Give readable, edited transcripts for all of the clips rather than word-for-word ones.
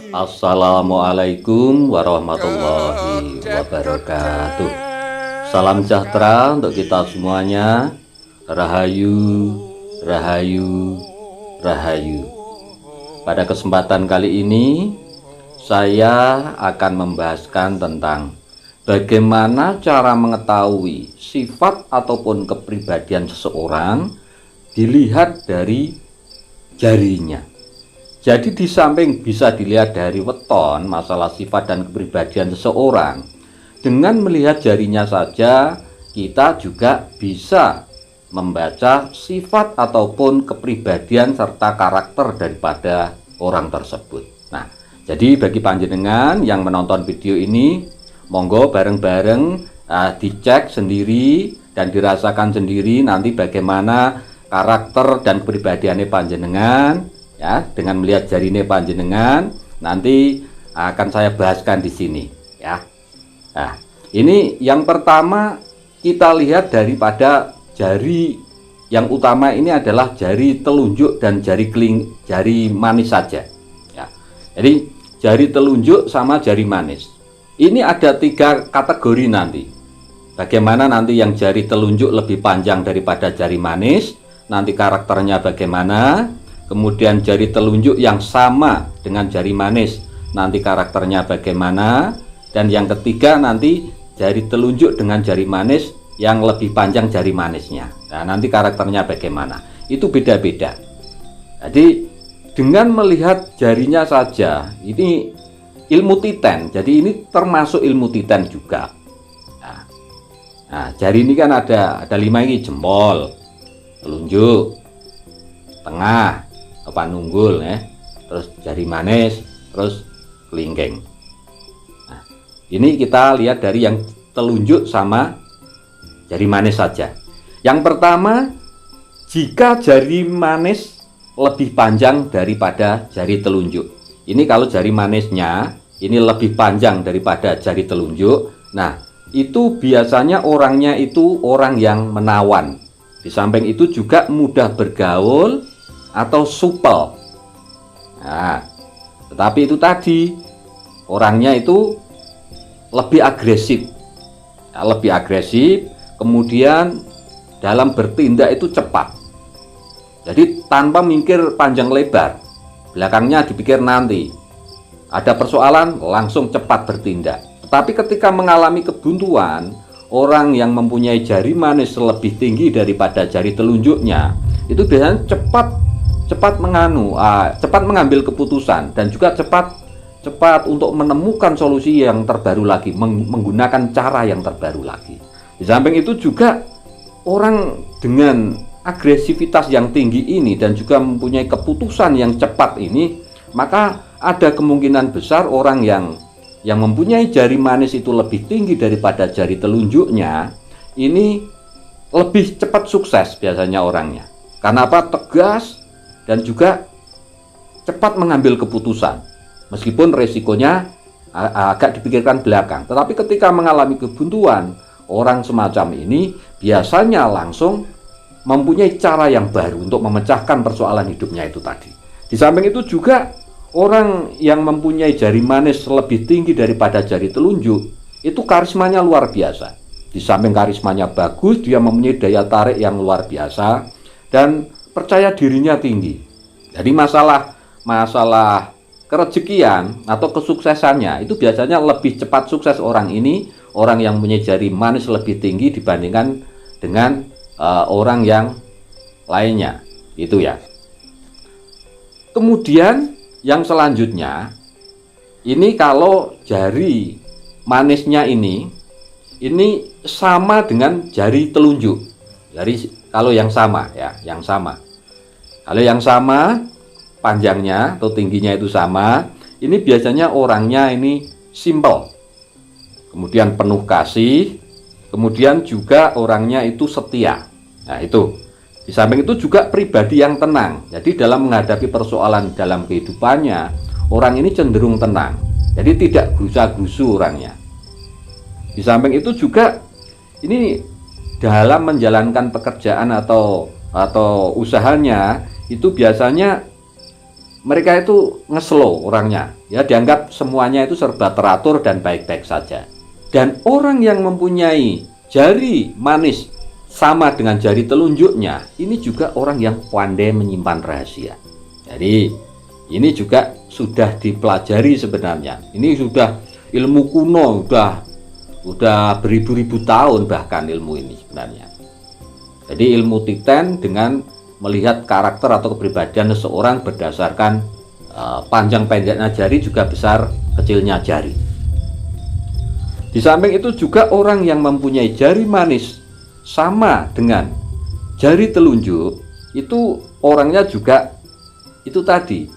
Assalamualaikum warahmatullahi wabarakatuh. Salam sejahtera untuk kita semuanya. Rahayu, rahayu, rahayu. Pada kesempatan kali ini saya akan membahaskan tentang bagaimana cara mengetahui sifat ataupun kepribadian seseorang dilihat dari jarinya. Jadi di samping bisa dilihat dari weton masalah sifat dan kepribadian seseorang, dengan melihat jarinya saja kita juga bisa membaca sifat ataupun kepribadian serta karakter daripada orang tersebut. Nah, jadi bagi panjenengan yang menonton video ini, monggo bareng-bareng dicek sendiri dan dirasakan sendiri nanti bagaimana karakter dan kepribadiannya panjenengan. Ya, dengan melihat jarine panjenengan nanti akan saya bahaskan di sini ya. Nah, ini yang pertama kita lihat daripada jari yang utama ini adalah jari telunjuk dan jari manis saja ya. Jadi jari telunjuk sama jari manis. Ini ada 3 kategori nanti. Bagaimana nanti yang jari telunjuk lebih panjang daripada jari manis, nanti karakternya bagaimana. Kemudian jari telunjuk yang sama dengan jari manis, nanti karakternya bagaimana. Dan yang ketiga nanti jari telunjuk dengan jari manis yang lebih panjang jari manisnya. Nah, nanti karakternya bagaimana. Itu beda-beda. Jadi dengan melihat jarinya saja, ini ilmu titen. Jadi ini termasuk ilmu titen juga. Nah, jari ini kan ada 5 ini, jempol, telunjuk, tengah, panunggul ya, terus jari manis, terus kelingking. Nah, ini kita lihat dari yang telunjuk sama jari manis saja. Yang pertama, jika jari manis lebih panjang daripada jari telunjuk. Ini kalau jari manisnya ini lebih panjang daripada jari telunjuk. Nah, itu biasanya orangnya itu orang yang menawan. Di samping itu juga mudah bergaul atau supel. Nah, tetapi itu tadi orangnya itu lebih agresif, ya, lebih agresif. Kemudian dalam bertindak itu cepat. Jadi tanpa mikir panjang lebar, belakangnya dipikir nanti. Ada persoalan langsung cepat bertindak. Tetapi ketika mengalami kebuntuan, orang yang mempunyai jari manis lebih tinggi daripada jari telunjuknya, itu biasanya cepat mengambil keputusan dan juga cepat untuk menemukan solusi yang terbaru lagi, menggunakan cara yang terbaru lagi. Di samping itu juga orang dengan agresivitas yang tinggi ini dan juga mempunyai keputusan yang cepat ini, maka ada kemungkinan besar orang yang mempunyai jari manis itu lebih tinggi daripada jari telunjuknya, ini lebih cepat sukses biasanya orangnya. Karena apa? Tegas dan juga cepat mengambil keputusan, meskipun resikonya agak dipikirkan belakang. Tetapi ketika mengalami kebuntuan, orang semacam ini biasanya langsung mempunyai cara yang baru untuk memecahkan persoalan hidupnya itu tadi. Di samping itu juga orang yang mempunyai jari manis lebih tinggi daripada jari telunjuk, itu karismanya luar biasa. Di samping karismanya bagus, dia mempunyai daya tarik yang luar biasa dan percaya dirinya tinggi. Jadi masalah kerezekian atau kesuksesannya itu biasanya lebih cepat sukses orang ini, orang yang punya jari manis lebih tinggi dibandingkan dengan orang yang lainnya, itu ya. Kemudian yang selanjutnya, ini kalau jari manisnya ini sama dengan jari telunjuk. Jadi kalau yang sama ya, Kalau yang sama panjangnya atau tingginya itu sama, ini biasanya orangnya ini simple. Kemudian penuh kasih, kemudian juga orangnya itu setia. Nah, itu. Di samping itu juga pribadi yang tenang. Jadi dalam menghadapi persoalan dalam kehidupannya, orang ini cenderung tenang. Jadi tidak gusa-gusu orangnya. Di samping itu juga ini dalam menjalankan pekerjaan atau usahanya itu biasanya mereka itu ngeslow orangnya, ya dianggap semuanya itu serba teratur dan baik-baik saja. Dan orang yang mempunyai jari manis sama dengan jari telunjuknya, ini juga orang yang pandai menyimpan rahasia. Jadi ini juga sudah dipelajari sebenarnya. Ini sudah ilmu kuno, udah beribu-ribu tahun bahkan ilmu ini sebenarnya. Jadi ilmu Titen dengan melihat karakter atau kepribadian seseorang berdasarkan panjang pendeknya jari juga besar kecilnya jari. Di samping itu juga orang yang mempunyai jari manis sama dengan jari telunjuk, itu orangnya juga itu tadi.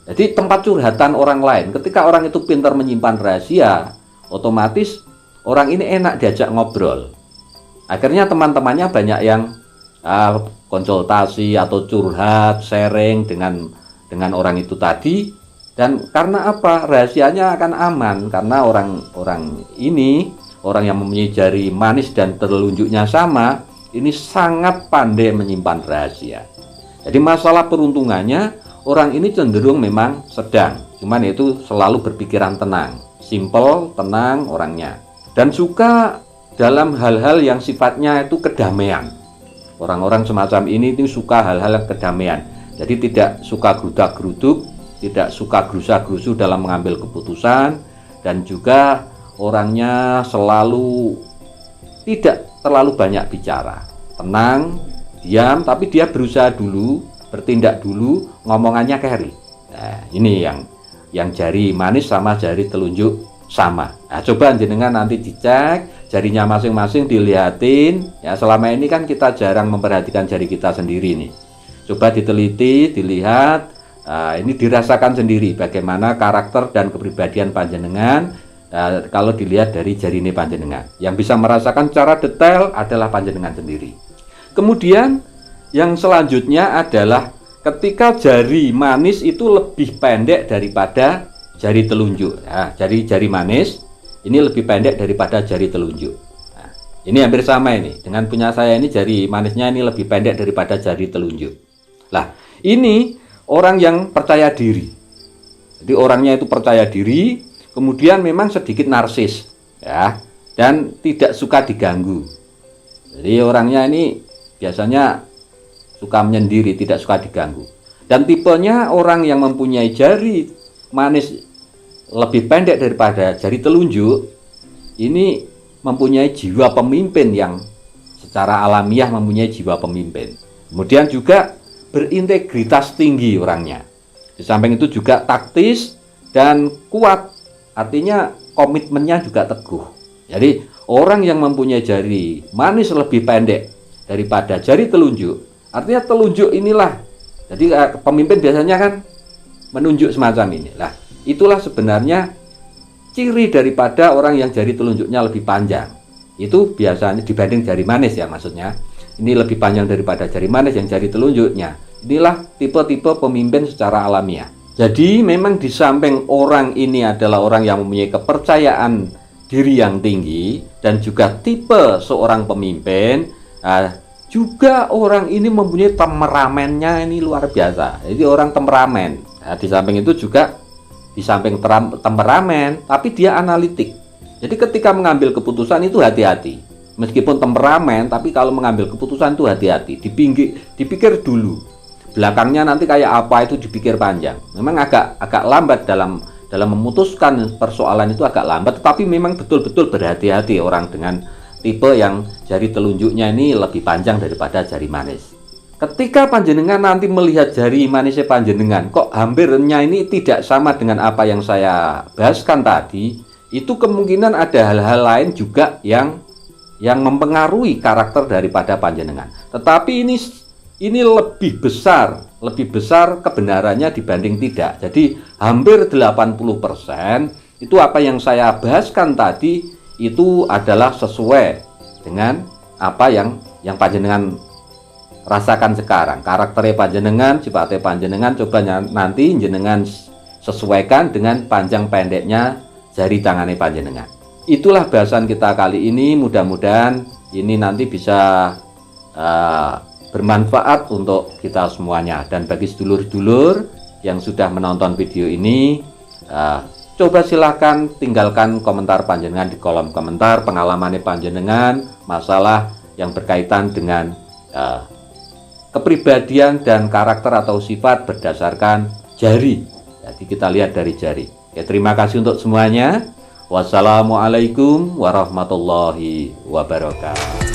Jadi tempat curhatan orang lain. Ketika orang itu pintar menyimpan rahasia, otomatis orang ini enak diajak ngobrol. Akhirnya teman-temannya banyak yang konsultasi atau curhat, sharing dengan orang itu tadi. Dan karena apa? Rahasianya akan aman karena orang ini, orang yang mempunyai jari manis dan telunjuknya sama, ini sangat pandai menyimpan rahasia. Jadi masalah peruntungannya, orang ini cenderung memang sedang, cuman itu selalu berpikiran tenang, simple, tenang orangnya, dan suka dalam hal-hal yang sifatnya itu kedamaian. Orang-orang semacam ini itu suka hal-hal yang kedamaian, jadi tidak suka gerudak-geruduk, tidak suka gerusa-gerusu dalam mengambil keputusan, dan juga orangnya selalu tidak terlalu banyak bicara, tenang, diam, tapi dia berusaha dulu, bertindak dulu, ngomongannya carry. Nah, ini yang jari manis sama jari telunjuk sama. Nah, coba jenengan nanti dicek jarinya masing-masing, dilihatin. Ya, selama ini kan kita jarang memperhatikan jari kita sendiri nih. Coba diteliti, dilihat. Nah, ini dirasakan sendiri bagaimana karakter dan kepribadian panjenengan. Kalau dilihat dari jari ini panjenengan, yang bisa merasakan secara detail adalah panjenengan sendiri. Kemudian yang selanjutnya adalah ketika jari manis itu lebih pendek daripada jari telunjuk. Nah, jari manis ini lebih pendek daripada jari telunjuk. Nah, ini hampir sama ini dengan punya saya, ini jari manisnya ini lebih pendek daripada jari telunjuk. Lah, ini orang yang percaya diri. Jadi orangnya itu percaya diri, kemudian memang sedikit narsis, ya, dan tidak suka diganggu. Jadi orangnya ini biasanya suka menyendiri, tidak suka diganggu. Dan tipenya orang yang mempunyai jari manis lebih pendek daripada jari telunjuk, ini mempunyai jiwa pemimpin yang secara alamiah mempunyai jiwa pemimpin. Kemudian juga berintegritas tinggi orangnya. Di samping itu juga taktis dan kuat, artinya komitmennya juga teguh. Jadi orang yang mempunyai jari manis lebih pendek daripada jari telunjuk, artinya telunjuk inilah, jadi pemimpin biasanya kan menunjuk semacam ini. Lah, itulah sebenarnya ciri daripada orang yang jari telunjuknya lebih panjang. Itu biasanya dibanding jari manis ya, maksudnya ini lebih panjang daripada jari manis yang jari telunjuknya. Inilah tipe-tipe pemimpin secara alamiah. Jadi memang di samping orang ini adalah orang yang mempunyai kepercayaan diri yang tinggi dan juga tipe seorang pemimpin, juga orang ini mempunyai temperamennya ini luar biasa. Jadi orang temperamen. Nah, di samping itu juga di samping temperamen, tapi dia analitik. Jadi ketika mengambil keputusan itu hati-hati. Meskipun temperamen, tapi kalau mengambil keputusan itu hati-hati, dipikir dulu. Belakangnya nanti kayak apa itu dipikir panjang. Memang agak lambat dalam memutuskan persoalan, itu agak lambat, tetapi memang betul-betul berhati-hati orang dengan tipe yang jari telunjuknya ini lebih panjang daripada jari manis. Ketika panjenengan nanti melihat jari manisnya panjenengan, kok hampirnya ini tidak sama dengan apa yang saya bahaskan tadi, itu kemungkinan ada hal-hal lain juga yang mempengaruhi karakter daripada panjenengan. Tetapi ini lebih besar kebenarannya dibanding tidak. Jadi hampir 80% itu apa yang saya bahaskan tadi itu adalah sesuai dengan apa yang panjenengan rasakan sekarang. Karakternya panjenengan, sifatnya panjenengan, coba nanti jenengan sesuaikan dengan panjang pendeknya jari tangannya panjenengan. Itulah bahasan kita kali ini. Mudah-mudahan ini nanti bisa bermanfaat untuk kita semuanya. Dan bagi sedulur-sedulur yang sudah menonton video ini. Coba silahkan tinggalkan komentar panjenengan di kolom komentar, pengalamannya panjenengan, masalah yang berkaitan dengan kepribadian dan karakter atau sifat berdasarkan jari. Jadi kita lihat dari jari. Ya, terima kasih untuk semuanya. Wassalamualaikum warahmatullahi wabarakatuh.